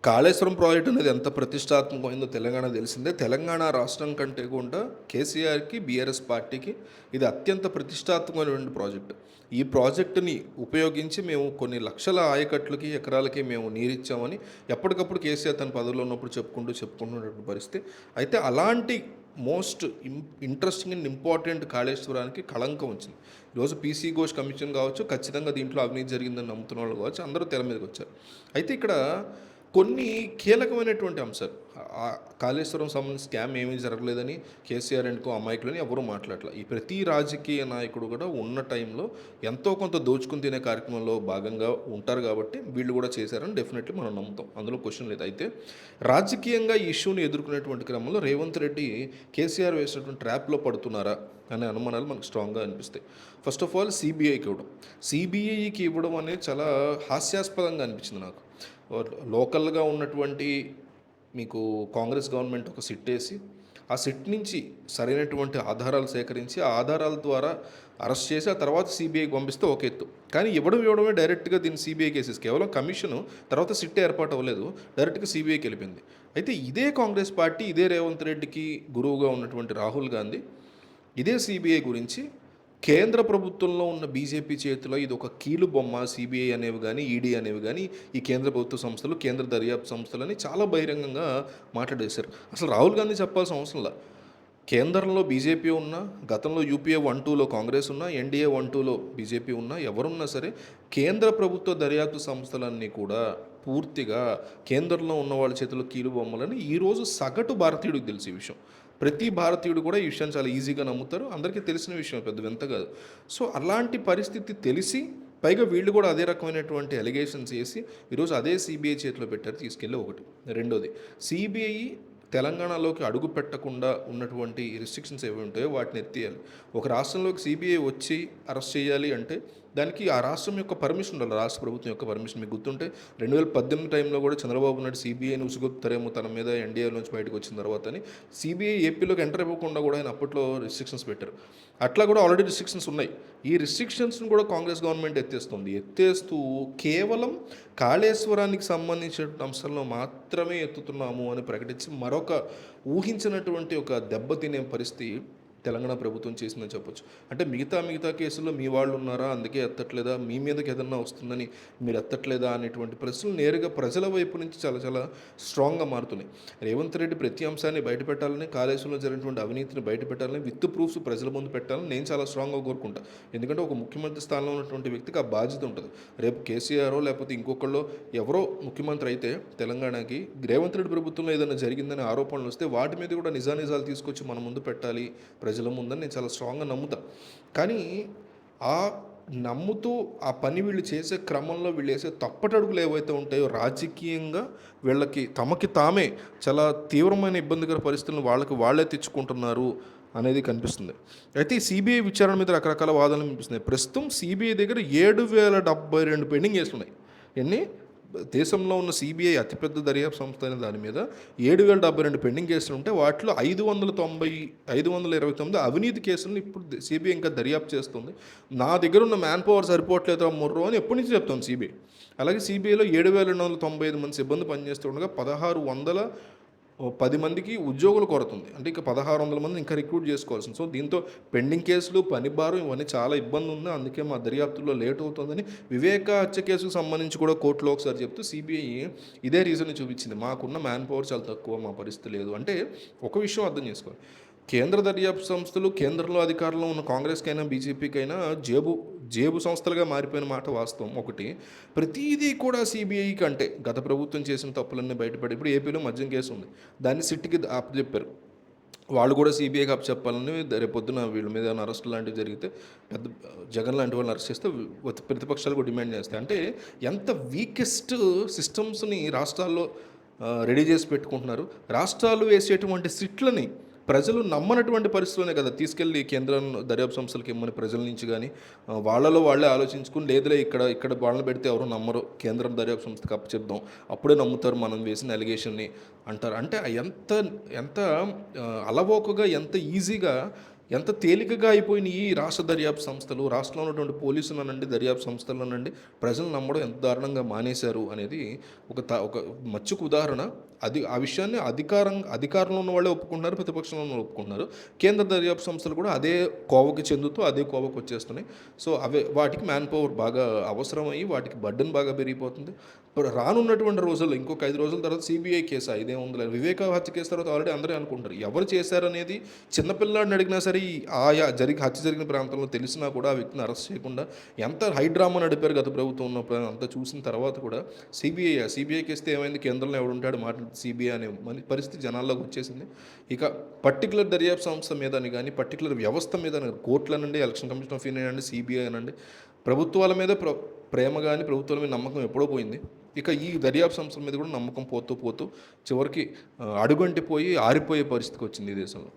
Kaleshwaram project అనేది ఎంత ప్రతిష్టాత్మకమైందో తెలంగాణ తెలిసిందే. తెలంగాణ రాష్ట్రం కంటే కూడా కేసీఆర్‌కి, బీఆర్ఎస్ పార్టీకి ఇది అత్యంత ప్రతిష్టాత్మకమైనటువంటి ప్రాజెక్ట్. ఈ ప్రాజెక్టుని ఉపయోగించి మేము కొన్ని లక్షల ఆయకట్లకి, ఎకరాలకి మేము నీరిచ్చామని ఎప్పటికప్పుడు కేసీఆర్ తన పదవిలో ఉన్నప్పుడు చెప్పుకుంటున్నటువంటి పరిస్థితి. అయితే అలాంటి మోస్ట్ ఇంట్రెస్టింగ్ అండ్ ఇంపార్టెంట్ కాళేశ్వరానికి కళంకం వచ్చింది. ఈరోజు పీసీ ఘోష్ కమిషన్ కావచ్చు, ఖచ్చితంగా దీంట్లో అవినీతి జరిగిందని నమ్ముతున్న వాళ్ళు కావచ్చు, అందరూ తెర మీదకి వచ్చారు. అయితే ఇక్కడ కొన్ని కీలకమైనటువంటి అంశాలు కాళేశ్వరం సంబంధించి స్కామ్ ఏమీ జరగలేదని కేసీఆర్ అండ్ కో అమాయకులని ఎవరూ మాట్లాడలేదు. ఈ ప్రతి రాజకీయ నాయకుడు కూడా ఉన్న టైంలో ఎంతో కొంత దోచుకుని తినే కార్యక్రమంలో భాగంగా ఉంటారు కాబట్టి వీళ్ళు కూడా చేశారని డెఫినెట్లీ మనం నమ్ముతాం, అందులో క్వశ్చన్ లేదు. అయితే రాజకీయంగా ఈ ఇష్యూని ఎదుర్కొనేటువంటి క్రమంలో రేవంత్ రెడ్డి కేసీఆర్ వేసినటువంటి ట్రాప్లో పడుతున్నారా అనే అనుమానాలు మనకు స్ట్రాంగ్గా అనిపిస్తాయి. ఫస్ట్ ఆఫ్ ఆల్ సిబిఐకి ఇవ్వడం అనేది చాలా హాస్యాస్పదంగా అనిపించింది నాకు. లోకల్గా ఉన్నటువంటి మీకు కాంగ్రెస్ గవర్నమెంట్ ఒక సిట్ వేసి ఆ సిట్ నుంచి సరైనటువంటి ఆధారాలు సేకరించి ఆ ఆధారాల ద్వారా అరెస్ట్ చేసి ఆ తర్వాత సిబిఐకి పంపిస్తే ఒక ఎత్తు. కానీ ఇవ్వడమే డైరెక్ట్గా దీన్ని సిబిఐ కేసెస్ కేవలం కమిషను తర్వాత సిట్ ఏర్పాటు అవ్వలేదు, డైరెక్ట్గా సిబిఐకి వెళ్ళిపోయింది. అయితే ఇదే కాంగ్రెస్ పార్టీ, ఇదే రేవంత్ రెడ్డికి గురువుగా ఉన్నటువంటి రాహుల్ గాంధీ ఇదే సిబిఐ గురించి కేంద్ర ప్రభుత్వంలో ఉన్న బీజేపీ చేతిలో ఇది ఒక కీలు బొమ్మ, సిబిఐ అనేవి కానీ, ఈడీ అనేవి కానీ, ఈ కేంద్ర ప్రభుత్వ సంస్థలు, కేంద్ర దర్యాప్తు సంస్థలు అని చాలా బహిరంగంగా మాట్లాడేశారు. అసలు రాహుల్ గాంధీ చెప్పాల్సిన అవసరం లేదు. కేంద్రంలో బీజేపీ ఉన్నా, గతంలో యూపీఏ 1-2లో కాంగ్రెస్ ఉన్నా, ఎన్డీఏ 1-2లో బీజేపీ ఉన్నా, ఎవరున్నా సరే కేంద్ర ప్రభుత్వ దర్యాప్తు సంస్థలన్నీ కూడా పూర్తిగా కేంద్రంలో ఉన్న వాళ్ళ చేతిలో కీలు బొమ్మలని ఈరోజు సగటు భారతీయుడికి తెలిసి ఈ విషయం. ప్రతి భారతీయుడు కూడా ఈ విషయాన్ని చాలా ఈజీగా నమ్ముతారు, అందరికీ తెలిసిన విషయం, పెద్ద వింత కాదు. సో అలాంటి పరిస్థితి తెలిసి పైగా వీళ్ళు కూడా అదే రకమైనటువంటి అలిగేషన్స్ వేసి ఈరోజు అదే సిబిఐ చేతిలో పెట్టారు తీసుకెళ్ళి. ఒకటి. రెండోది, సిబిఐ తెలంగాణలోకి అడుగు పెట్టకుండా ఉన్నటువంటి రిస్ట్రిక్షన్స్ ఏవి ఉంటాయో వాటిని ఎత్తేయాలి. ఒక రాష్ట్రంలోకి సిబిఐ వచ్చి అరెస్ట్ చేయాలి అంటే దానికి ఆ రాష్ట్రం యొక్క పర్మిషన్ ఉండాలి, రాష్ట్ర ప్రభుత్వం యొక్క పర్మిషన్. మీకు గుర్తుంటే 2018 టైంలో కూడా చంద్రబాబు నాయుడు సిబిఐని ఉసుగొత్తారేమో తన మీద ఎన్డీఏ నుంచి బయటకు వచ్చిన తర్వాత అని సిబిఐ ఏపీలోకి ఎంటర్ ఇవ్వకుండా కూడా ఆయన అప్పట్లో రిస్ట్రిక్షన్స్ పెట్టారు. అట్లా కూడా ఆల్రెడీ రిస్ట్రిక్షన్స్ ఉన్నాయి. ఈ రిస్ట్రిక్షన్స్ని కూడా కాంగ్రెస్ గవర్నమెంట్ ఎత్తేస్తూ కేవలం కాళేశ్వరానికి సంబంధించిన అంశాల్లో మాత్రమే ఎత్తుతున్నాము అని ప్రకటించి మరొక ఊహించినటువంటి ఒక దెబ్బతినే పరిస్థితి తెలంగాణ ప్రభుత్వం చేసిందని చెప్పొచ్చు. అంటే మిగతా కేసుల్లో మీ వాళ్ళు ఉన్నారా, అందుకే ఎత్తట్లేదా, మీ మీదకి ఏదన్నా వస్తుందని మీరు ఎత్తట్లేదా అనేటువంటి ప్రశ్నలు నేరుగా ప్రజల వైపు నుంచి చాలా చాలా స్ట్రాంగ్గా మారుతున్నాయి. రేవంత్ రెడ్డి ప్రతి అంశాన్ని బయటపెట్టాలని, కాళేశ్వరంలో జరిగినటువంటి అవినీతిని బయటపెట్టాలని, విత్ ప్రూఫ్స్ ప్రజల ముందు పెట్టాలని నేను చాలా స్ట్రాంగ్గా కోరుకుంటా. ఎందుకంటే ఒక ముఖ్యమంత్రి స్థానంలో ఉన్నటువంటి వ్యక్తికి ఆ బాధ్యత ఉంటుంది. రేపు కేసీఆరో లేకపోతే ఇంకొకళ్ళు ఎవరో ముఖ్యమంత్రి అయితే తెలంగాణకి రేవంత్ రెడ్డి ప్రభుత్వంలో ఏదైనా జరిగిందని ఆరోపణలు వస్తే వాటి మీద కూడా నిజాలు తీసుకొచ్చి మన ముందు పెట్టాలి ప్రజల ముందని నేను చాలా స్ట్రాంగ్గా నమ్ముతా. కానీ ఆ నమ్ముతూ ఆ పని వీళ్ళు చేసే క్రమంలో వీళ్ళు వేసే తప్పటడుగులు ఏవైతే ఉంటాయో రాజకీయంగా వీళ్ళకి తమకి తామే చాలా తీవ్రమైన ఇబ్బందికర పరిస్థితులను వాళ్ళే తెచ్చుకుంటున్నారు అనేది కనిపిస్తుంది. అయితే ఈ సిబిఐ విచారణ మీద రకరకాల వాదనలు వినిపిస్తున్నాయి. ప్రస్తుతం సిబిఐ దగ్గర 7,072 పెండింగ్ కేసులు ఉన్నాయి. ఎన్ని? దేశంలో ఉన్న సిబిఐ అతిపెద్ద దర్యాప్తు సంస్థ అయిన దాని మీద 7,072 పెండింగ్ కేసులు ఉంటే వాటిలో 529 అవినీతి కేసులను ఇప్పుడు సిబిఐ ఇంకా దర్యాప్తు చేస్తుంది. నా దగ్గర ఉన్న మ్యాన్ పవర్ సరిపోవట్లేదు మొర్రో అని ఎప్పటి నుంచి చెప్తాను సిబిఐ. అలాగే సిబిఐలో 7,295 మంది సిబ్బంది పనిచేస్తుండగా 1,610 మందికి ఉద్యోగుల కొరత ఉంది. అంటే ఇంకా 1,600 మంది ఇంకా రిక్రూట్ చేసుకోవాల్సింది. సో దీంతో పెండింగ్ కేసులు, పని భారం ఇవన్నీ చాలా ఇబ్బంది ఉంది, అందుకే మా దర్యాప్తులో లేట్ అవుతుందని వివేక హత్య కేసుకు సంబంధించి కూడా కోర్టులో ఒకసారి చెప్తూ సిబిఐ ఇదే రీజన్ చూపించింది, మాకున్న మ్యాన్ పవర్ చాలా తక్కువ, మా పరిస్థితి లేదు. అంటే ఒక విషయం అర్థం చేసుకోవాలి, కేంద్ర దర్యాప్తు సంస్థలు కేంద్రంలో అధికారంలో ఉన్న కాంగ్రెస్కైనా బీజేపీకైనా జేబు సంస్థలుగా మారిపోయిన మాట వాస్తవం. ఒకటి, ప్రతిదీ కూడా సిబిఐ కంటే గత ప్రభుత్వం చేసిన తప్పులన్నీ బయటపడి ఇప్పుడు ఏపీలో మద్యం కేసు ఉంది, దాన్ని సిట్కి అప్పచెప్పారు. వాళ్ళు కూడా సిబిఐకి అప్పచెప్పాలని రేపొద్దున వీళ్ళ మీద అరెస్ట్ లాంటివి జరిగితే పెద్ద జగన్ లాంటి వాళ్ళని అరెస్ట్ చేస్తే ప్రతిపక్షాలు కూడా డిమాండ్ చేస్తాయి. అంటే ఎంత వీకెస్ట్ సిస్టమ్స్ని రాష్ట్రాల్లో రెడీ చేసి పెట్టుకుంటున్నారు. రాష్ట్రాలు వేసేటువంటి సిట్లని ప్రజలు నమ్మనటువంటి పరిస్థితుల్లోనే కదా తీసుకెళ్ళి కేంద్ర దర్యాప్తు సంస్థలకి ఇమ్మని ప్రజల నుంచి కానీ వాళ్ళలో వాళ్ళే ఆలోచించుకుని లేదులే ఇక్కడ వాళ్ళని పెడితే ఎవరు నమ్మరు, కేంద్రం దర్యాప్తు సంస్థకి అప్పచెప్దాం అప్పుడే నమ్ముతారు మనం వేసిన అలిగేషన్ని అంటారు. అంటే ఎంత అలవోకగా ఎంత ఈజీగా ఎంత తేలికగా అయిపోయిన ఈ రాష్ట్ర దర్యాప్తు సంస్థలు, రాష్ట్రంలో ఉన్నటువంటి పోలీసులనండి, దర్యాప్తు సంస్థలనండి ప్రజలు నమ్మడం ఎంత దారుణంగా మానేశారు అనేది ఒక మచ్చుకు ఉదాహరణ. అది ఆ విషయాన్ని అధికారంలో ఉన్న వాళ్ళే ఒప్పుకుంటున్నారు, ప్రతిపక్షంలో ఉన్న వాళ్ళు ఒప్పుకుంటున్నారు. కేంద్ర దర్యాప్తు సంస్థలు కూడా అదే కోవకి చెందుతూ అదే కోవకు వచ్చేస్తున్నాయి. సో వాటికి మ్యాన్ పవర్ బాగా అవసరమయ్యి వాటికి బర్డెన్ బాగా పెరిగిపోతుంది. ఇప్పుడు రానున్నటువంటి రోజుల్లో ఇంకొక 5 రోజుల తర్వాత సిబిఐ కేసా ఇదేముందిలే, వివేక హత్య కేసు తర్వాత ఆల్రెడీ అందరూ అనుకుంటారు. ఎవరు చేశారనేది చిన్నపిల్లాడిని అడిగినా సరే ఈ ఆయా హత్య జరిగిన ప్రాంతంలో తెలిసినా కూడా ఆ వ్యక్తిని అరెస్ట్ చేయకుండా ఎంత హైడ్రామా నడిపారు గత ప్రభుత్వం ఉన్నప్పుడు అంతా చూసిన తర్వాత కూడా సిబిఐ కేస్తే ఏమైంది, కేంద్రంలో ఎవడుంటాడు మాట సిబిఐ అనే పరిస్థితి జనాల్లోకి వచ్చేసింది. ఇక పర్టికులర్ దర్యాప్తు సంస్థ మీదని కానీ పర్టికులర్ వ్యవస్థ మీద కోర్టులనండి, ఎలక్షన్ కమిషన్ ఆఫ్ ఇండియా అండి, సిబిఐ అనండి, ప్రభుత్వాల మీద ప్రేమ కానీ ప్రభుత్వాల మీద నమ్మకం ఎప్పుడో పోయింది. ఇక ఈ దర్యాప్తు సంస్థల మీద కూడా నమ్మకం పోతూ పోతూ చివరికి అడుగంటిపోయి ఆరిపోయే పరిస్థితికి వచ్చింది ఈ దేశంలో.